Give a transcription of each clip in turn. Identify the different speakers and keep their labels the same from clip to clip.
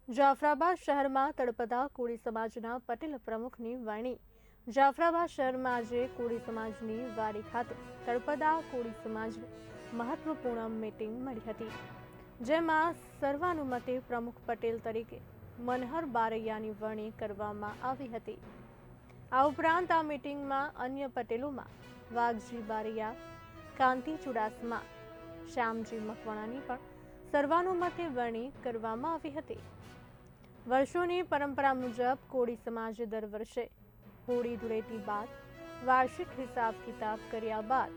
Speaker 1: જાફરાબાદ શહેરમાં તળપદા કોળી સમાજના પટેલ પ્રમુખની વાણી। જાફરાબાદ શહેરમાં આજે કોળી સમાજની વાડી ખાતે તળપદા કોળી સમાજની મહત્વપૂર્ણ મીટિંગ મળી હતી, જેમાં સર્વાનુમતે પ્રમુખ પટેલ તરીકે મનહર બારૈયાની વરણી કરવામાં આવી હતી। આ ઉપરાંત આ મીટિંગમાં અન્ય પટેલોમાં વાઘજી બારૈયા, કાંતિ ચુડાસમા, શ્યામજી મકવાણાની પણ સર્વાનુમતે વરણી કરવામાં આવી હતી। વર્ષોની પરંપરા મુજબ કોળી સમાજે દર વર્ષે હોળી ધૂળેટી બાદ વાર્ષિક હિસાબ કિતાબ કર્યા બાદ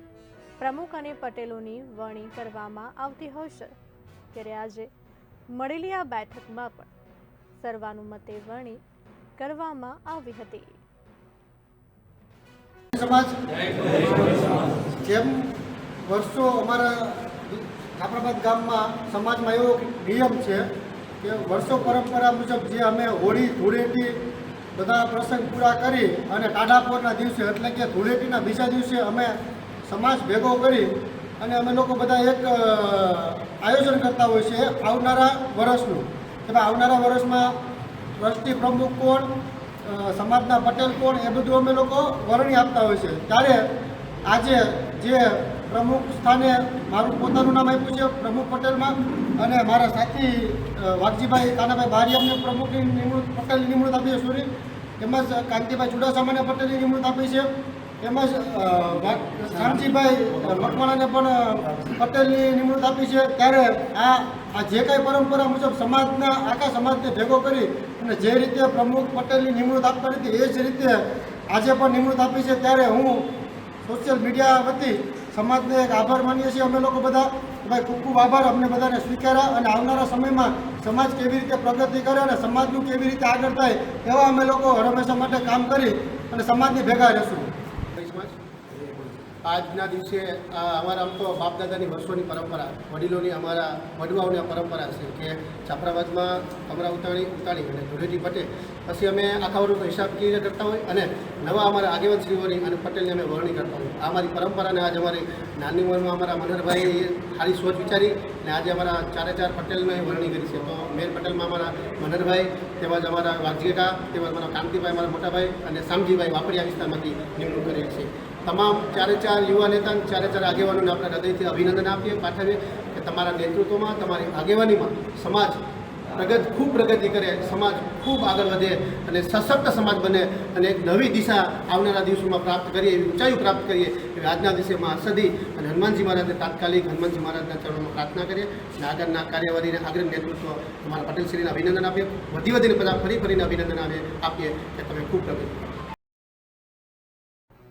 Speaker 1: પ્રમુખ અને પટેલોની વરણી કરવામાં આવતી હોય છે, ત્યારે આજે મળેલી આ બેઠકમાં પણ સર્વાનુમતે વરણી કરવામાં આવી હતી।
Speaker 2: સમાજ જેમ વર્ષો અમારા જાફરાબાદ ગામમાં સમાજમાં એવો નિયમ છે કે વર્ષો પરંપરા મુજબ જે અમે હોળી ધૂળેટી બધા પ્રસંગ પૂરા કરી અને ટાઢાપોરના દિવસે એટલે કે ધૂળેટીના બીજા દિવસે અમે સમાજ ભેગો કરી અને અમે લોકો બધા એક આયોજન કરતા હોય છે આવનારા વર્ષનું, કે ભાઈ આવનારા વર્ષમાં ટ્રસ્ટી પ્રમુખ કોણ, સમાજના પટેલ કોણ, એ બધું અમે લોકો વરણી આપતા હોય છે। ત્યારે આજે જે પ્રમુખ સ્થાને મારું પોતાનું નામ આપ્યું છે પ્રમુખ પટેલમાં, અને મારા સાથી વાઘજીભાઈ કાનાભાઈ બારિયામને પ્રમુખની નિમણૂક પટેલની નિમણૂક આપી છે સોરી, તેમજ કાંતિભાઈ ચુડાસમાને પટેલની નિમણૂક આપી છે, તેમજ શ્યામજીભાઈ મકવાણાને પણ પટેલની નિમણૂક આપી છે। ત્યારે આ જે કાંઈ પરંપરા મુજબ સમાજના આખા સમાજને ભેગો કરી અને જે રીતે પ્રમુખ પટેલની નિમણૂક આપતા હતી એ જ રીતે આજે પણ નિમણૂક આપી છે। ત્યારે હું સોશિયલ મીડિયા વતી સમાજને એક આભાર માનીએ છીએ અમે લોકો બધા, ભાઈ ખૂબ ખૂબ આભાર અમને બધાને સ્વીકાર્યા, અને આવનારા સમયમાં સમાજ કેવી રીતે પ્રગતિ કરે અને સમાજનું કેવી રીતે આગળ થાય એવા અમે લોકો હંમેશા માટે કામ કરી અને સમાજની ભેગા રહેશું।
Speaker 3: આજના દિવસે અમારા આમ તો બાપ દાદાની વર્ષોની પરંપરા, વડીલોની અમારા વડવાઓની પરંપરા છે કે જાફરાબાદમાં કમરા ઉતાણી અને ધૂળેટી પટે પછી અમે આખા વર્ષનો હિસાબ કેવી રીતે કરતા હોય અને નવા અમારા આગેવાનશ્રીઓની અને પટેલની અમે વરણી કરતા હોય। આ અમારી પરંપરાને આજે અમારી નાની ઉંમરમાં અમારા મનહરભાઈ સારી સોચ વિચારી અને આજે અમારા ચારે ચાર પટેલની વરણી કરી છે। તો મેર પટેલમાં અમારા મનહરભાઈ, તેમજ અમારા વાઘજીકા, તેમજ અમારા કાંતિભાઈ, અમારા મોટાભાઈ અને શામજીભાઈ વાપડિયા વિસ્તારમાંથી નિમણૂક કરેલ છે। તમામ ચારે ચાર યુવા નેતા, ચારે ચાર આગેવાનોને આપણે હૃદયથી અભિનંદન પાઠવીએ કે તમારા નેતૃત્વમાં, તમારી આગેવાનીમાં સમાજ ખૂબ પ્રગતિ કરે, સમાજ ખૂબ આગળ વધે અને સશક્ત સમાજ બને અને એક નવી દિશા આવનારા દિવસોમાં પ્રાપ્ત કરીએ, એવી ઊંચાઈઓ પ્રાપ્ત કરીએ એવી આજના દિવસેમાં સદી અને હનુમાનજી મહારાજને તાત્કાલિક હનુમાનજી મહારાજના ચરણોમાં પ્રાર્થના કરીએ અને આગળના કાર્યવાહીને આગળ નેતૃત્વ તમારા પટેલશ્રીને અભિનંદન આપીએ, વધીને બધા ફરીને અભિનંદન આપીએ કે તમે ખૂબ પ્રગતિ કરો।